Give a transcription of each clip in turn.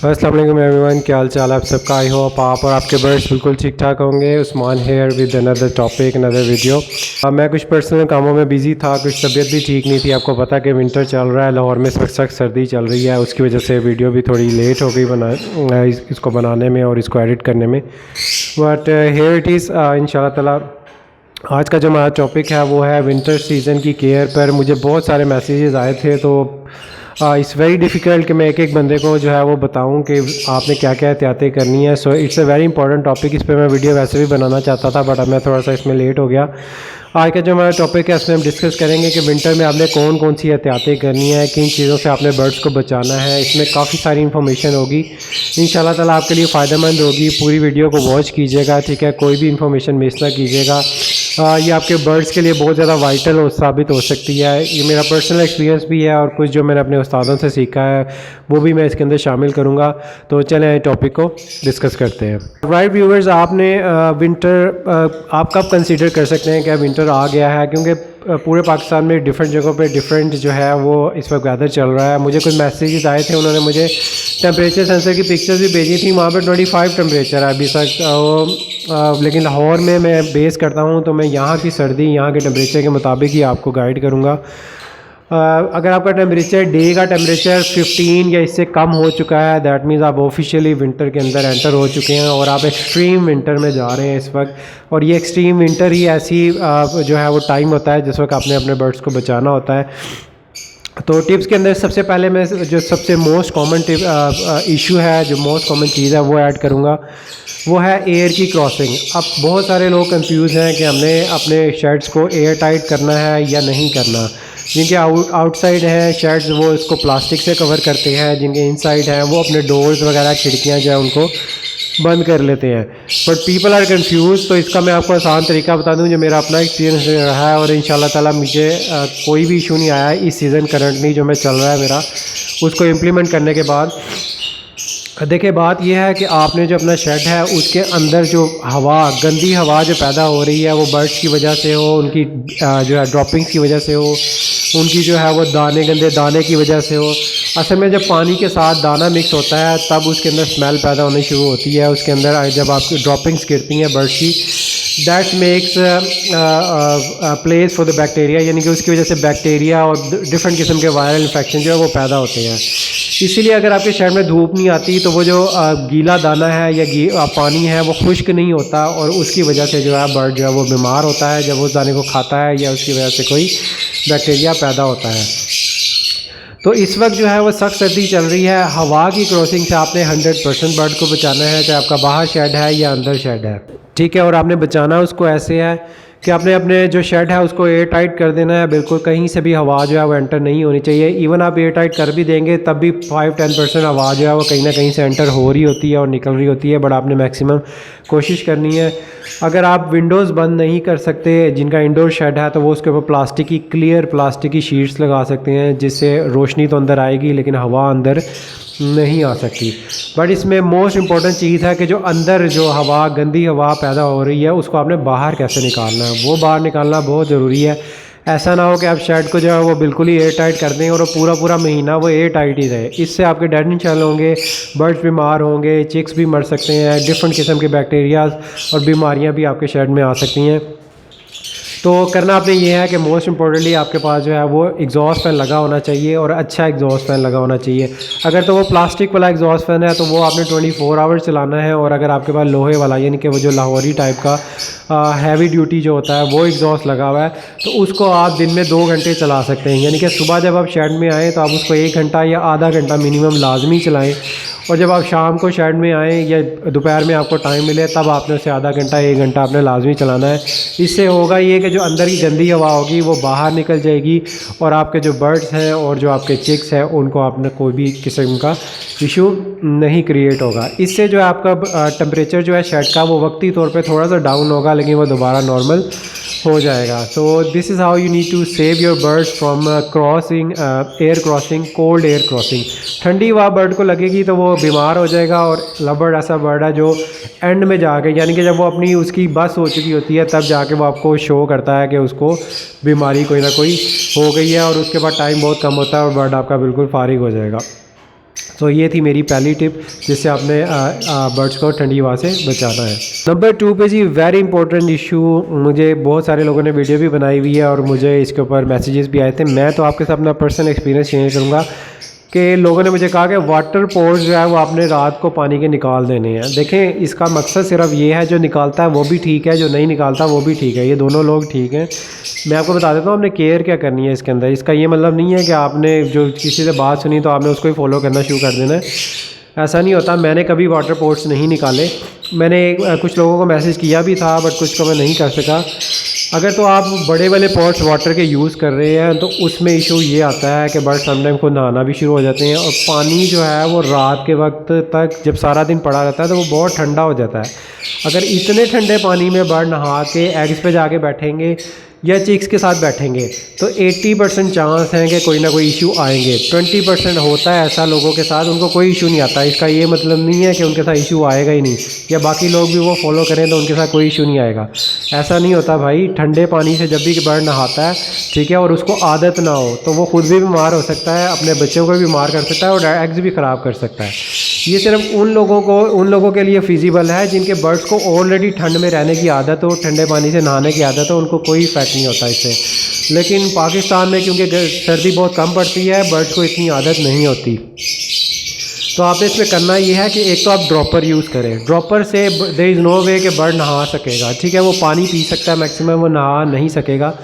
अस्सलाम वालेकुम एवरीवन, क्या हाल चाल आप सबका। आई होप आप और आपके बर्ड्स बिल्कुल ठीक ठाक होंगे। Usman here with another topic another video. मैं कुछ पर्सनल कामों में बिज़ी था, कुछ तबीयत भी ठीक नहीं थी। आपको पता कि विंटर चल रहा है, लाहौर में सख्त सर्दी चल रही है, उसकी वजह से वीडियो भी थोड़ी लेट हो गई इसको बनाने में और इसको एडिट करने में। बट हेयर इट इज़ इंशाल्लाह ताला। आज का जो हमारा टॉपिक है वो है विंटर सीज़न की केयर पर। मुझे बहुत सारे मैसेजेस आए थे, तो इट्स वेरी डिफ़िकल्ट कि मैं एक एक बंदे को जो है वो बताऊं कि आपने क्या क्या एहतियातें करनी है। So it's a very important topic. इस पर मैं वीडियो वैसे भी बनाना चाहता था, बट अब मैं थोड़ा सा इसमें लेट हो गया। आज का जो हमारा टॉपिक है उसमें हम डिस्कस करेंगे कि विंटर में आपने कौन कौन सी एहतियातें करनी है, किन चीज़ों से आपने बर्ड्स को बचाना है। इसमें काफ़ी सारी इन्फॉर्मेशन होगी, इंशाल्लाह ताला आपके लिए फ़ायदेमंद होगी। पूरी वीडियो को वॉच कीजिएगा, ठीक है, कोई भी इन्फॉर्मेशन मिस ना कीजिएगा। ये आपके बर्ड्स के लिए बहुत ज़्यादा वाइटल साबित हो सकती है। ये मेरा पर्सनल एक्सपीरियंस भी है और कुछ जो मैंने अपने उस्तादों से सीखा है वो भी मैं इसके अंदर शामिल करूँगा। तो चलें टॉपिक को डिस्कस करते हैं। राइट व्यूवर्स, आपने विंटर आप कब कंसीडर कर सकते हैं कि विंटर आ गया है, क्योंकि पूरे पाकिस्तान में डिफरेंट जगहों पे डिफरेंट जो है वो इस वक्त वेदर चल रहा है। मुझे कुछ मैसेजेस आए थे, उन्होंने मुझे टेम्परेचर सेंसर की पिक्चर्स भी भेजी थी। वहाँ पर 25 टेम्परेचर है अभी तक। लेकिन लाहौर में मैं बेस करता हूँ, तो मैं यहाँ की सर्दी यहाँ के टेम्परेचर के मुताबिक ही आपको गाइड करूँगा। अगर आपका टेम्परेचर डे का टेम्परेचर 15 या इससे कम हो चुका है, दैट मीन्स आप ऑफिशियली विंटर के अंदर एंटर हो चुके हैं और आप एक्सट्रीम विंटर में जा रहे हैं इस वक्त। और ये एक्सट्रीम विंटर ही ऐसी जो है वो टाइम होता है जिस वक्त आपने अपने बर्ड्स को बचाना होता है। तो टिप्स के अंदर सबसे पहले मैं जो सबसे मोस्ट कॉमन इशू है, जो मोस्ट कॉमन चीज़ है वो ऐड करूँगा, वो है एयर की क्रॉसिंग। अब बहुत सारे लोग कंफ्यूज हैं कि हमने अपने शेड्स को एयर टाइट करना है या नहीं करना। जिनके आउटसाइड हैं शेड्स वो इसको प्लास्टिक से कवर करते हैं, जिनके इनसाइड हैं वो अपने डोर्स वगैरह खिड़कियाँ जो है उनको बंद कर लेते हैं। But people are confuse. तो इसका मैं आपको आसान तरीका बता दूं जो मेरा अपना एक्सपीरियंस रहा है, और इंशाल्लाह ताला मुझे कोई भी इशू नहीं आया है इस सीज़न करंटली जो मैं चल रहा है मेरा, उसको इम्प्लीमेंट करने के बाद। देखिए, बात यह है कि आपने जो अपना शेड है उसके अंदर जो हवा, गंदी हवा जो पैदा हो रही है वो बर्ड्स की वजह से हो, उनकी जो है ड्रॉपिंग्स की वजह से हो, उनकी जो है वो गंदे दाने की वजह से हो। असल में जब पानी के साथ दाना मिक्स होता है तब उसके अंदर स्मेल पैदा होनी शुरू होती है। उसके अंदर जब आपकी ड्रॉपिंग्स गिरती हैं बर्ड्स की, that makes place for the bacteria, यानी कि उसकी वजह से बैक्टीरिया और डिफरेंट किस्म के वायरल इन्फेक्शन जो है वो पैदा होते हैं। इसीलिए अगर आपके शहर में धूप नहीं आती तो वो जो गीला दाना है या पानी है वो खुश्क नहीं होता, और उसकी वजह से जो है बर्ड जो है वो बीमार होता है जब उस दाने को खाता है, या उसकी वजह से कोई बैक्टीरिया पैदा होता है। तो इस वक्त जो है वो सख्त सर्दी चल रही है। हवा की क्रॉसिंग से आपने 100% बर्ड को बचाना है, चाहे आपका बाहर शेड है या अंदर शेड है, ठीक है। और आपने बचाना उसको ऐसे है कि आपने अपने जो शेड है उसको एयर टाइट कर देना है। बिल्कुल कहीं से भी हवा जो है वो एंटर नहीं होनी चाहिए। इवन आप एयर टाइट कर भी देंगे तब भी 5-10% हवा जो है वो कहीं ना कहीं से एंटर हो रही होती है और निकल रही होती है, बट आपने मैक्सिमम कोशिश करनी है। अगर आप विंडोज़ बंद नहीं कर सकते, जिनका इंडोर शेड है, तो वो उसके ऊपर क्लियर प्लास्टिक की शीट्स लगा सकते हैं, जिससे रोशनी तो अंदर आएगी लेकिन हवा अंदर नहीं आ सकती। बट इसमें मोस्ट इम्पॉर्टेंट चीज़ है कि जो अंदर जो हवा, गंदी हवा पैदा हो रही है, उसको आपने बाहर कैसे निकालना है, वो बाहर निकालना बहुत ज़रूरी है। ऐसा ना हो कि आप शेड को जो है वो बिल्कुल ही एयर टाइट कर दें और वो पूरा महीना वो एयर टाइट ही रहे। इससे आपके डेड इंशाल्लाह होंगे, बर्ड्स बीमार होंगे, चिक्स भी मर सकते हैं, डिफरेंट किस्म के बैक्टीरियाज और बीमारियाँ भी आपके शेड में आ सकती हैं। तो करना आपने ये है कि मोस्ट इम्पॉर्टेंटली आपके पास जो है वो एग्जॉस्ट फैन लगा होना चाहिए, और अच्छा एग्जॉस्ट फैन लगा होना चाहिए। अगर तो वो प्लास्टिक वाला एग्जॉस्ट फैन है तो वो आपने 24 आवर्स चलाना है, और अगर आपके पास लोहे वाला यानी कि वो जो लाहौरी टाइप का हैवी ड्यूटी जो होता है वो एग्जॉस्ट लगा हुआ है, तो उसको आप दिन में 2 घंटे चला सकते हैं। यानी कि सुबह जब आप शेड में आएँ तो आप उसको 1 घंटा या आधा घंटा मिनिमम लाजमी चलाएँ, और जब आप शाम को शेड में आएँ या दोपहर में आपको टाइम मिले तब आपने उसे आधा घंटा 1 घंटा आपने लाजमी चलाना है। इससे होगा ये कि जो अंदर की गंदी हवा होगी वो बाहर निकल जाएगी, और आपके जो बर्ड्स हैं और जो आपके चिक्स हैं उनको आपने कोई भी किस्म का इशू नहीं क्रिएट होगा। इससे जो है आपका टेम्परेचर जो है शेड का वो वक्ती तौर पे थोड़ा सा डाउन होगा, लेकिन वो दोबारा नॉर्मल हो जाएगा। So this is how you need to save your birds from crossing air crossing, cold air crossing. ठंडी हवा बर्ड को लगेगी तो वो बीमार हो जाएगा, और लवबर्ड ऐसा बर्ड है जो एंड में जाके, यानी कि जब वो अपनी उसकी बस हो चुकी होती है तब जाके वो आपको शो करता है कि उसको बीमारी कोई ना कोई हो गई है, और उसके बाद टाइम बहुत कम होता है और बर्ड आपका बिल्कुल फारिग हो जाएगा। तो ये थी मेरी पहली टिप जिससे आपने बर्ड्स को ठंडी हवा से बचाना है। नंबर 2 पे जी वेरी इंपॉर्टेंट इशू, मुझे बहुत सारे लोगों ने वीडियो भी बनाई हुई है और मुझे इसके ऊपर मैसेजेस भी आए थे। मैं तो आपके साथ अपना पर्सनल एक्सपीरियंस शेयर करूँगा कि लोगों ने मुझे कहा कि वाटर पोर्स जो है वो आपने रात को पानी के निकाल देने हैं। देखें, इसका मकसद सिर्फ ये है, जो निकालता है वो भी ठीक है, जो नहीं निकालता वो भी ठीक है, ये दोनों लोग ठीक हैं। मैं आपको बता देता हूँ आपने केयर क्या करनी है इसके अंदर। इसका ये मतलब नहीं है कि आपने जो किसी से बात सुनी तो आपने उसको ही फॉलो करना शुरू कर देना है, ऐसा नहीं होता। मैंने कभी वाटर पोर्ट्स नहीं निकाले, मैंने कुछ लोगों को मैसेज किया भी था बट कुछ को मैं नहीं कर सका। अगर तो आप बड़े वाले पॉट्स वाटर के यूज़ कर रहे हैं तो उसमें इशू ये आता है कि बर्ड समटाइम खुद नहाना भी शुरू हो जाते हैं और पानी जो है वो रात के वक्त तक जब सारा दिन पड़ा रहता है तो वो बहुत ठंडा हो जाता है। अगर इतने ठंडे पानी में बर्ड नहा के एग्स पे जाके बैठेंगे या चिक्स के साथ बैठेंगे तो 80% चांस हैं कि कोई ना कोई इशू आएंगे। 20% होता है ऐसा लोगों के साथ, उनको कोई इशू नहीं आता। इसका ये मतलब नहीं है कि उनके साथ इशू आएगा ही नहीं या बाकी लोग भी वो फॉलो करें तो उनके साथ कोई इशू नहीं आएगा, ऐसा नहीं होता भाई। ठंडे पानी से जब भी बर्ड नहाता है, ठीक है, और उसको आदत ना हो तो वो खुद भी बीमार हो सकता है, अपने बच्चों को भी बीमार कर सकता है और एग्स भी ख़राब कर सकता है। ये सिर्फ उन लोगों के लिए फिजिबल है जिनके बर्ड्स को ऑलरेडी ठंड में रहने की आदत हो, ठंडे पानी से नहाने की आदत हो, उनको कोई इफेक्ट नहीं होता इससे। लेकिन पाकिस्तान में क्योंकि सर्दी बहुत कम पड़ती है, बर्ड्स को इतनी आदत नहीं होती। तो आपने इसमें करना ये है कि एक तो आप ड्रॉपर यूज़ करें। ड्रॉपर से देयर इज़ नो वे कि बर्ड नहा सकेगा, ठीक है, वो पानी पी सकता है मैक्सिमम, वो नहा नहीं सकेगा।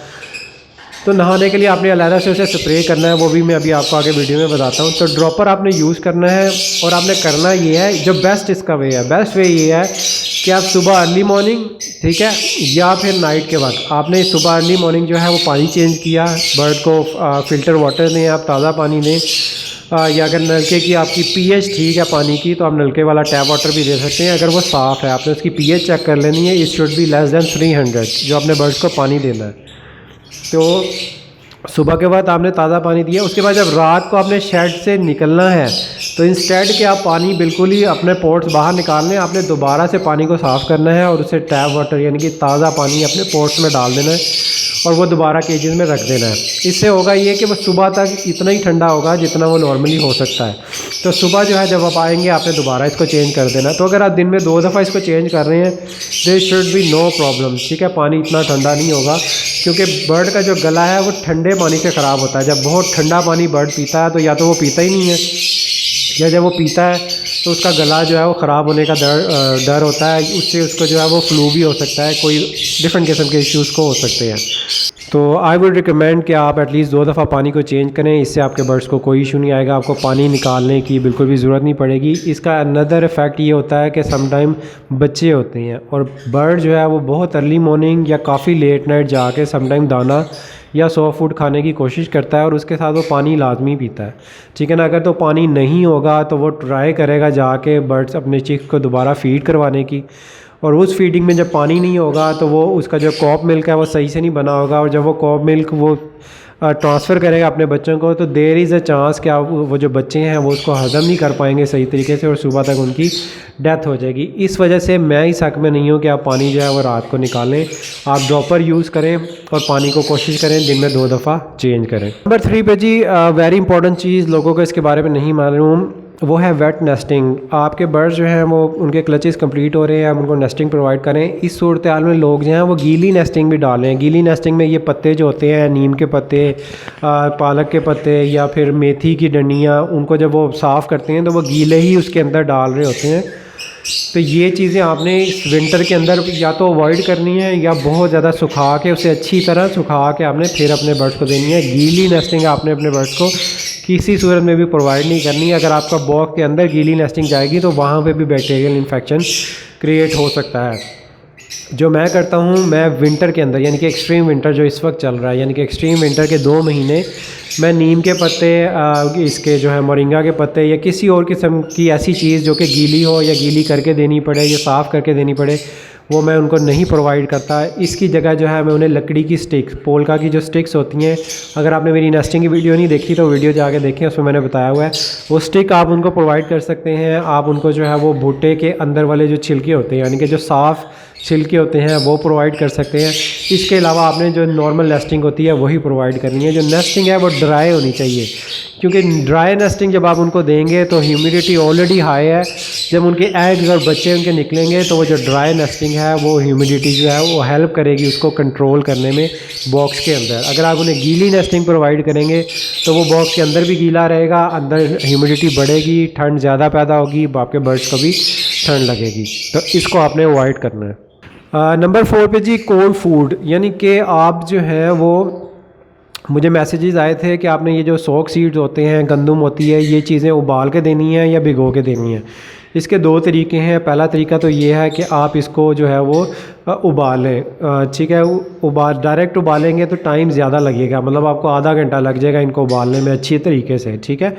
तो नहाने के लिए आपने अलग से उसे स्प्रे करना है, वो भी मैं अभी आपको आगे वीडियो में बताता हूँ। तो ड्रॉपर आपने यूज़ करना है और आपने करना ये है, जो बेस्ट इसका वे है, बेस्ट वे ये है कि आप सुबह अर्ली मॉर्निंग, ठीक है, या फिर नाइट के वक्त आपने सुबह अर्ली मॉर्निंग जो है वो पानी चेंज किया, बर्ड को फ़िल्टर वाटर दें, आप ताज़ा पानी दें, या अगर नलके की आपकी पीएच ठीक है पानी की तो आप नलके वाला टैप वाटर भी दे सकते हैं। अगर वो साफ़ है, आपने उसकी पीएच चेक कर लेनी है, it should be less than 300 जो आपने बर्ड्स को पानी देना है। तो सुबह के बाद आपने ताज़ा पानी दिया, उसके बाद जब रात को आपने शेड से निकलना है तो इंस्टेड के आप पानी बिल्कुल ही अपने पोर्ट्स बाहर निकालने, आपने दोबारा से पानी को साफ़ करना है और उसे टैप वाटर यानी कि ताज़ा पानी अपने पोर्ट्स में डाल देना है और वो दोबारा केजेस में रख देना है। इससे होगा ये कि वो सुबह तक इतना ही ठंडा होगा जितना वो नॉर्मली हो सकता है। तो सुबह जो है जब आप आएंगे आपने दोबारा इसको चेंज कर देना। तो अगर आप दिन में 2 दफ़ा इसको चेंज कर रहे हैं there should be no problem, ठीक है, पानी इतना ठंडा नहीं होगा क्योंकि बर्ड का जो गला है वो ठंडे पानी से ख़राब होता है। जब बहुत ठंडा पानी बर्ड पीता है तो या तो वो पीता ही नहीं है या जब वो पीता है तो उसका गला जो है वो ख़राब होने का डर होता है, उससे उसको जो है वो फ्लू भी हो सकता है, कोई डिफरेंट किस्म के इश्यूज़ को हो सकते हैं। तो आई वुड रिकमेंड कि आप एटलीस्ट 2 दफ़ा पानी को चेंज करें, इससे आपके बर्ड्स को कोई इशू नहीं आएगा, आपको पानी निकालने की बिल्कुल भी ज़रूरत नहीं पड़ेगी। इसका अनदर इफ़ेक्ट ये होता है कि समटाइम बच्चे होते हैं और बर्ड जो है वो बहुत अर्ली मॉर्निंग या काफ़ी लेट नाइट जाके समटाइम दाना या सॉफ्ट फूड खाने की कोशिश करता है और उसके साथ वो पानी लाजमी पीता है, ठीक है ना। अगर तो पानी नहीं होगा तो वो ट्राई करेगा जाके बर्ड्स अपने चिक्स को दोबारा फीड करवाने की, और उस फीडिंग में जब पानी नहीं होगा तो वो उसका जो कॉप मिल्क है वो सही से नहीं बना होगा और जब वो कॉप मिल्क वो ट्रांसफ़र करेगा अपने बच्चों को तो देयर इज़ अ चांस कि आप वो जो बच्चे हैं वो उसको हज़म नहीं कर पाएंगे सही तरीके से और सुबह तक उनकी डेथ हो जाएगी। इस वजह से मैं इस हक़ में नहीं हूँ कि आप पानी जो है वो रात को निकालें, आप ड्रॉपर यूज़ करें और पानी को कोशिश करें दिन में 2 दफ़ा चेंज करें। नंबर 3 पे जी वेरी इंपॉर्टेंट चीज़, लोगों को इसके बारे में नहीं मालूम, वो है वेट नेस्टिंग। आपके बर्ड्स जो हैं वो उनके क्लचेस कंप्लीट हो रहे हैं, आप उनको नेस्टिंग प्रोवाइड करें। इस सूरत हाल में लोग जो हैं वो गीली नेस्टिंग भी डाल रहे हैं। गीली नेस्टिंग में ये पत्ते जो होते हैं, नीम के पत्ते, पालक के पत्ते या फिर मेथी की डंडियाँ, उनको जब वो साफ़ करते हैं तो वो गीले ही उसके अंदर डाल रहे होते हैं। तो ये चीज़ें आपने इस विंटर के अंदर या तो अवॉइड करनी है या बहुत ज़्यादा सुखा के, उसे अच्छी तरह सुखा के आपने फिर अपने बर्ड्स को देनी है। गीली नेस्टिंग आपने अपने बर्ड्स को किसी सूरत में भी प्रोवाइड नहीं करनी है। अगर आपका बॉक्स के अंदर गीली नेस्टिंग जाएगी तो वहाँ पे भी बैक्टीरियल इन्फेक्शन क्रिएट हो सकता है। जो मैं करता हूँ, मैं विंटर के अंदर यानी कि एक्सट्रीम विंटर जो इस वक्त चल रहा है यानी कि एक्सट्रीम विंटर के 2 महीने मैं नीम के पत्ते, इसके जो है मोरिंगा के पत्ते या किसी और किस्म की ऐसी चीज़ जो कि गीली हो या गीली करके देनी पड़े या साफ़ करके देनी पड़े वो मैं उनको नहीं प्रोवाइड करता। इसकी जगह जो है मैं उन्हें लकड़ी की स्टिक्स, पोल्का की जो स्टिक्स होती हैं, अगर आपने मेरी नेस्टिंग की वीडियो नहीं देखी तो वीडियो जाके देखें, उसमें मैंने बताया हुआ है। वो स्टिक आप उनको प्रोवाइड कर सकते हैं। आप उनको जो है वो भुट्टे के अंदर वाले जो छिलके होते हैं यानी कि जो साफ़ छिलके होते हैं वो प्रोवाइड कर सकते हैं। इसके अलावा आपने जो नॉर्मल नेस्टिंग होती है वही प्रोवाइड करनी है। जो नेस्टिंग है वो ड्राई होनी चाहिए, क्योंकि ड्राई नेस्टिंग जब आप उनको देंगे तो ह्यूमिडिटी ऑलरेडी हाई है। जब उनके एग्स और बच्चे उनके निकलेंगे तो वो जो ड्राई नेस्टिंग है वो ह्यूमिडिटी जो है वो हेल्प करेगी उसको कंट्रोल करने में बॉक्स के अंदर। अगर आप उन्हें गीली नेस्टिंग प्रोवाइड करेंगे तो वो बॉक्स के अंदर भी गीला रहेगा, अंदर ह्यूमिडिटी बढ़ेगी, ठंड ज़्यादा पैदा होगी, आपके बर्ड्स को भी ठंड लगेगी। तो इसको आपने अवॉइड करना है। नंबर 4 पे जी कोल्ड फूड, यानी कि आप जो है वो मुझे मैसेजेस आए थे कि आपने ये जो सोक सीड्स होते हैं, गंदम होती है, ये चीज़ें उबाल के देनी है या भिगो के देनी है। इसके 2 तरीके हैं। पहला तरीका तो ये है कि आप इसको जो है वो उबालें, ठीक है। डायरेक्ट उबालेंगे तो टाइम ज़्यादा लगेगा, मतलब आपको आधा घंटा लग जाएगा इनको उबालने में अच्छी तरीके से, ठीक है।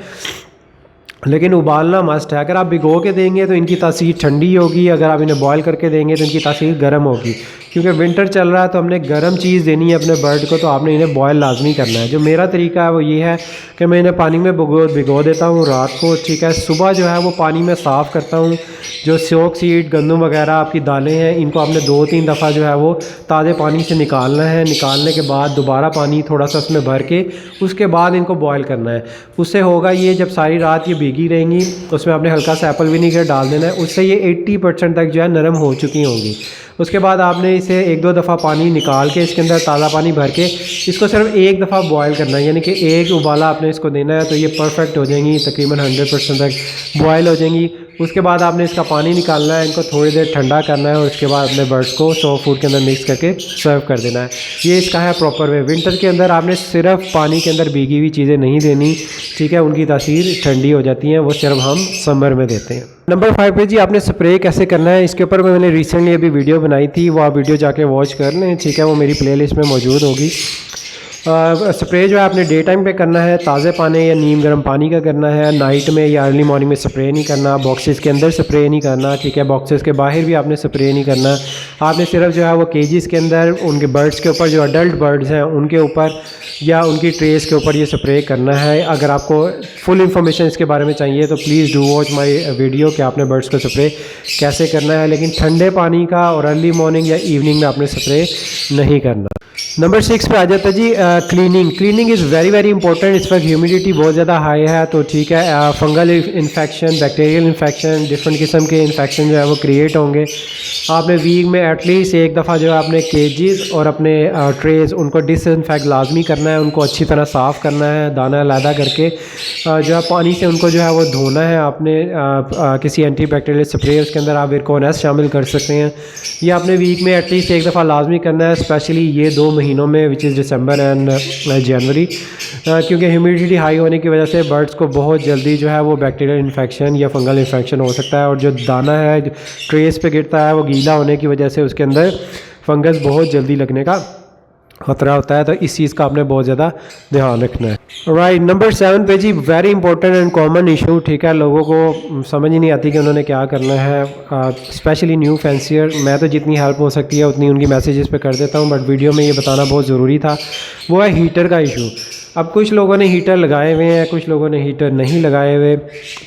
लेकिन उबालना मस्ट है। अगर आप भिगो के देंगे तो इनकी तासीर ठंडी होगी, अगर आप इन्हें बॉयल करके देंगे तो इनकी तासीर गर्म होगी। क्योंकि विंटर चल रहा है तो हमने गर्म चीज़ देनी है अपने बर्ड को, तो आपने इन्हें बॉयल लाजमी करना है। जो मेरा तरीका है वो ये है कि मैं इन्हें पानी में भिगो देता हूँ रात को, ठीक है। सुबह जो है वो पानी में साफ़ करता हूँ। जो सोक सीड, गंदम वगैरह आपकी दालें हैं, इनको आपने 2-3 दफ़ा जो है वो ताज़े पानी से निकालना है। निकालने के बाद दोबारा पानी थोड़ा सा उसमें भर के उसके बाद इनको बॉयल करना है। उससे होगा ये, जब सारी रात ये भीगी रहेंगी उसमें आपने हल्का सा एप्पल विनीगर डाल देना है, उससे ये 80% तक जो है नरम हो चुकी होंगी। उसके बाद आपने इसे 1-2 दफ़ा पानी निकाल के इसके अंदर ताज़ा पानी भर के इसको सिर्फ 1 दफ़ा बॉयल करना है, यानी कि 1 उबाला आपने इसको देना है। तो ये परफेक्ट हो जाएंगी, तकरीबन 100% तक बॉयल हो जाएंगी। उसके बाद आपने इसका पानी निकालना है, इनको थोड़ी देर ठंडा करना है और उसके बाद अपने बर्ड्स को सॉफ्ट फूड के अंदर मिक्स करके सर्व कर देना है। ये इसका है प्रॉपर वे। विंटर के अंदर आपने सिर्फ पानी के अंदर भीगी हुई चीज़ें नहीं देनी, ठीक है, उनकी तासीर ठंडी हो जाती हैं, वो सिर्फ हम समर में देते हैं। नंबर 5 पे जी आपने स्प्रे कैसे करना है, इसके ऊपर मैंने रिसेंटली अभी वीडियो बनाई थी, वो आप वीडियो जाके वॉच कर लें, ठीक है, वो मेरी प्लेलिस्ट में मौजूद होगी। स्प्रे जो है आपने डे टाइम पे करना है, ताज़े पानी या नीम गर्म पानी का करना है। नाइट में या अर्ली मॉर्निंग में स्प्रे नहीं करना। बॉक्सेस के अंदर स्प्रे नहीं करना, ठीक है, बॉक्सेस के बाहर भी आपने स्प्रे नहीं करना। आपने सिर्फ जो है वो केजेस के अंदर उनके बर्ड्स के ऊपर, जो अडल्ट बर्ड्स हैं उनके ऊपर या उनकी ट्रेस के ऊपर ये स्प्रे करना है। अगर आपको फुल इन्फॉर्मेशन इसके बारे में चाहिए तो please do watch my video कि आपने बर्ड्स को स्प्रे कैसे करना है। लेकिन ठंडे पानी का और अर्ली मॉर्निंग या इवनिंग में आपने स्प्रे नहीं करना। नंबर 6 पे आ जाता है जी cleaning is very very important. इस वक्त ह्यूमिडिटी बहुत ज़्यादा हाई है, तो ठीक है, fungal infection, bacterial infection, different किस्म के इन्फेक्शन जो है वो क्रिएट होंगे। आपने वीक में एटलीस्ट 1 दफ़ा जो है अपने केजेस और अपने ट्रेस उनको डिसइंफेक्ट लाजमी करना है, उनको अच्छी तरह साफ़ करना है, दाना अलहदा करके जो है पानी से उनको जो है वो धोना है। आपने किसी एंटी बैक्टीरियल स्प्रे उसके अंदर आप विरकोन एस शामिल कर सकते हैं। ये आपने वीक में एटलीस्ट 1 दफ़ा लाजमी करना है, स्पेशली ये 2 महीनों में विच इज़ दिसंबर एंड जनवरी, क्योंकि ह्यूमिडिटी हाई होने की वजह से बर्ड्स को बहुत जल्दी जो है वो बैक्टीरियल इन्फेक्शन या फंगल इन्फेक्शन हो सकता है। और जो दाना है ट्रेस पे गिरता है वो गीला होने की वजह से उसके अंदर फंगस बहुत जल्दी लगने का ख़तरा होता है। तो इस चीज़ का आपने बहुत ज़्यादा ध्यान रखना है। राइट, नंबर 7 पे जी very important and common issue, ठीक है, लोगों को समझ ही नहीं आती कि उन्होंने क्या करना है, स्पेशली न्यू फैंसियर। मैं तो जितनी हेल्प हो सकती है उतनी उनकी मैसेजेस पे कर देता हूँ, बट वीडियो में ये बताना बहुत ज़रूरी था। वो है हीटर का इशू। अब कुछ लोगों ने हीटर लगाए हुए हैं, कुछ लोगों ने हीटर नहीं लगाए हुए।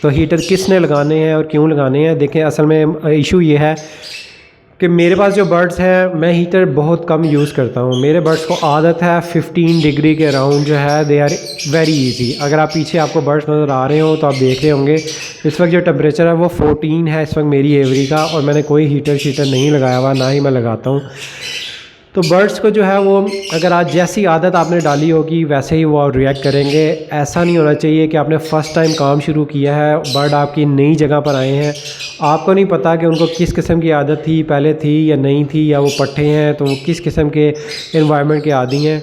तो हीटर किसने लगाने हैं और क्यों लगाने हैं, देखें, असल में इशू ये है कि मेरे पास जो बर्ड्स हैं, मैं हीटर बहुत कम यूज़ करता हूँ। मेरे बर्ड्स को आदत है 15 डिग्री के अराउंड जो है दे आर वेरी इजी। अगर आप पीछे आपको बर्ड्स नज़र आ रहे हो तो आप देख रहे होंगे इस वक्त जो टेम्परेचर है वो 14 है इस वक्त मेरी एवरी का, और मैंने कोई हीटर शीटर नहीं लगाया हुआ, ना ही मैं लगाता हूँ। तो बर्ड्स को जो है वो अगर आज जैसी आदत आपने डाली होगी वैसे ही वो रिएक्ट करेंगे। ऐसा नहीं होना चाहिए कि आपने फ़र्स्ट टाइम काम शुरू किया है, बर्ड आपकी नई जगह पर आए हैं, आपको नहीं पता कि उनको किस किस्म की आदत थी, पहले थी या नहीं थी, या वो पट्टे हैं तो वो किस किस्म के एनवायरनमेंट के आदी हैं।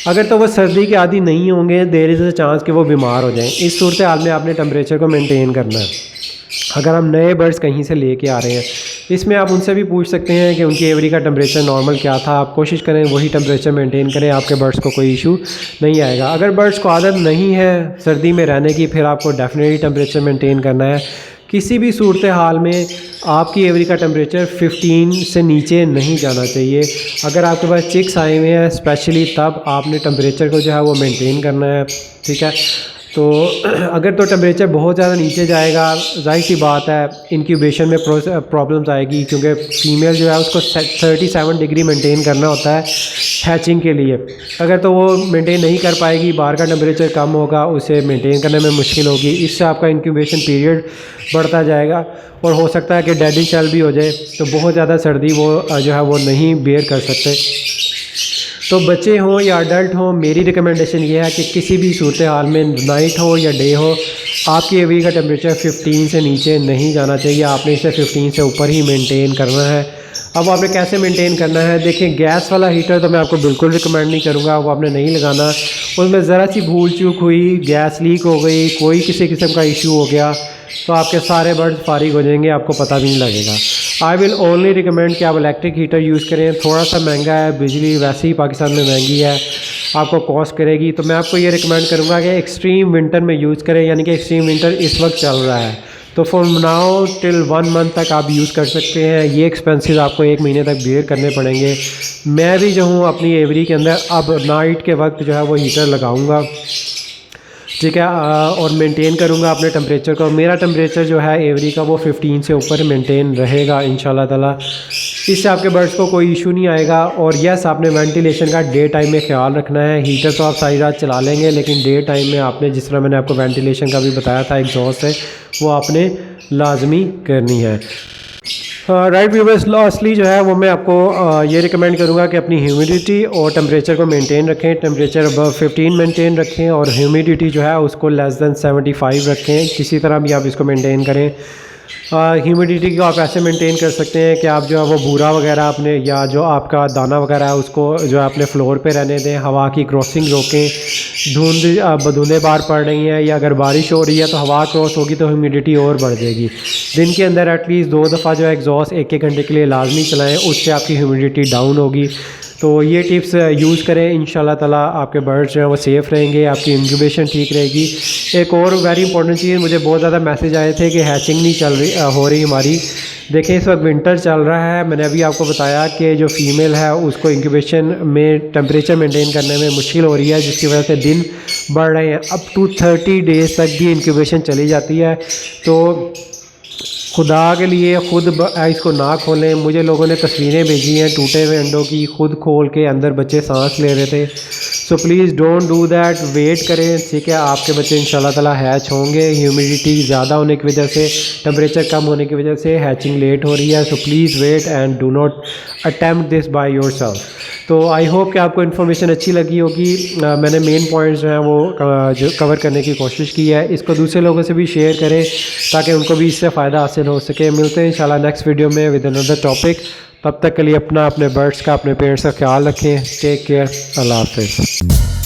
अगर तो वो सर्दी के आदी नहीं होंगे, देयर इज़ अ चांस कि वो बीमार हो जाएं। इस सूरत हाल में आपने टेम्परेचर को मेंटेन करना है। अगर हम नए बर्ड्स कहीं से लेके आ रहे हैं, इसमें आप उनसे भी पूछ सकते हैं कि उनकी एवरी का टेम्परेचर नॉर्मल क्या था। आप कोशिश करें वही टेम्परेचर मेंटेन करें, आपके बर्ड्स को कोई इशू नहीं आएगा। अगर बर्ड्स को आदत नहीं है सर्दी में रहने की, फिर आपको डेफिनेटली टेम्परेचर मेंटेन करना है। किसी भी सूरत हाल में आपकी एवरी का टेम्परेचर 15 से नीचे नहीं जाना चाहिए। अगर आपके पास चिक्स आए हुए हैं स्पेशली, तब आपने टेम्परेचर को जो है वो मेंटेन करना है, ठीक है। तो अगर तो टेम्परेचर बहुत ज़्यादा नीचे जाएगा, जाहिर सी बात है इंक्यूबेशन में प्रॉब्लम्स आएगी, क्योंकि फ़ीमेल जो है उसको 37 डिग्री मेंटेन करना होता है हैचिंग के लिए। अगर तो वो मेंटेन नहीं कर पाएगी, बाहर का टेम्परेचर कम होगा, उसे मेंटेन करने में मुश्किल होगी, इससे आपका इंक्यूबेशन पीरियड बढ़ता जाएगा और हो सकता है कि डेडिंग सेल भी हो जाए। तो बहुत ज़्यादा सर्दी वो जो है वो नहीं बेयर कर सकते। तो बच्चे हों या अडल्ट हों, मेरी रिकमेंडेशन ये है कि किसी भी सूरत हाल में, नाइट हो या डे हो, आपकी एवरी का टेम्परेचर 15 से नीचे नहीं जाना चाहिए। आपने इसे 15 से ऊपर ही मेंटेन करना है। अब आपने कैसे मेंटेन करना है, देखिए गैस वाला हीटर तो मैं आपको बिल्कुल रिकमेंड नहीं करूँगा, वो आपने नहीं लगाना। उसमें ज़रा सी भूल चूक हुई, गैस लीक हो गई, कोई किसी किस्म का इशू हो गया, तो आपके सारे बर्ड्स फारिग हो जाएंगे, आपको पता भी नहीं लगेगा। आई विल ओनली रिकमेंड कि आप इलेक्ट्रिक हीटर यूज़ करें। थोड़ा सा महंगा है, बिजली वैसे ही पाकिस्तान में महंगी है, आपको कॉस्ट करेगी। तो मैं आपको ये रिकमेंड करूँगा कि एक्सट्रीम विंटर में यूज़ करें, यानी कि एक्सट्रीम विंटर इस वक्त चल रहा है, तो फॉर नाउ टिल 1 मंथ तक आप यूज़ कर सकते हैं। ये एक्सपेंसेस आपको 1 महीने तक बेयर करने पड़ेंगे। मैं भी जो हूँ अपनी एवरी के अंदर अब नाइट के वक्त जो है वो हीटर लगाऊँगा, ठीक है, और मेंटेन करूँगा अपने टेम्परेचर को। मेरा टेम्परेचर जो है एवरी का वो 15 से ऊपर मेंटेन रहेगा इंशाल्लाह ताला। इससे आपके बर्ड्स को कोई इशू नहीं आएगा। और यस, आपने वेंटिलेशन का डे टाइम में ख्याल रखना है। हीटर तो आप सारी रात चला लेंगे, लेकिन डे टाइम में आपने, जिस तरह मैंने आपको वेंटिलेशन का भी बताया था एग्जॉस्ट है, वो आपने लाजमी करनी है। राइट व्यूअर्स, लास्टली जो है वो मैं आपको ये रिकमेंड करूँगा कि अपनी ह्यूमिडिटी और टेम्परेचर को मेंटेन रखें। टेम्परेचर अबव 15 मेंटेन रखें और ह्यूमिडिटी जो है उसको लेस दैन 75 रखें। किसी तरह भी आप इसको मेंटेन करें। ह्यूमिडिटी को आप ऐसे मेंटेन कर सकते हैं कि आप जो है वो बूरा वगैरह अपने, या जो आपका दाना वगैरह है उसको जो है अपने फ्लोर पे रहने दें, हवा की क्रॉसिंग रोकें। बूंदें बाहर पड़ रही हैं या अगर बारिश हो रही है तो हवा क्रॉस होगी तो ह्यूमिडिटी और बढ़ जाएगी। दिन के अंदर एटलीस्ट 2 दफ़ा जो है एग्जॉस्ट 1-1 घंटे के लिए लाजमी चलाएँ, उससे आपकी ह्यूमिडिटी डाउन होगी। तो ये टिप्स यूज़ करें, इंशाल्लाह ताला आपके बर्ड्स जो हैं वो सेफ़ रहेंगे, आपकी इंक्यूबेशन ठीक रहेगी। एक और वेरी इंपॉर्टेंट चीज़, मुझे बहुत ज़्यादा मैसेज आए थे कि हैचिंग नहीं हो रही हमारी। देखें, इस वक्त विंटर चल रहा है। मैंने अभी आपको बताया कि जो फीमेल है उसको इंक्यूबेशन में टेम्परेचर मेंटेन करने में मुश्किल हो रही है, जिसकी वजह से दिन बढ़ रहे हैं। अप टू 30 डेज़ तक भी इंक्यूबेशन चली जाती है। तो खुदा के लिए खुद इसको ना खोलें। मुझे लोगों ने तस्वीरें भेजी हैं टूटे हुए अंडों की, खुद खोल के अंदर बच्चे सांस ले रहे थे। So please don't do that, wait करें, ठीक है। आपके बच्चे इंशाल्लाह ताला हैच होंगे। ह्यूमिडिटी ज़्यादा होने की वजह से, टेम्परेचर कम होने की वजह से हैचिंग लेट हो रही है। So please wait and do not attempt this by yourself. तो आई होप कि आपको इन्फॉर्मेशन अच्छी लगी होगी। मैंने मेन पॉइंट्स जो हैं वो जो कवर करने की कोशिश की है। इसको दूसरे लोगों से भी शेयर करें ताकि उनको भी इससे फ़ायदा हासिल हो सके। मिलते हैं इंशाल्लाह नेक्स्ट वीडियो में विद अनदर टॉपिक। तब तक के लिए अपने बर्ड्स का, अपने पेरेंट्स का ख्याल रखें। टेक केयर, अल्लाह हाफ़िज़।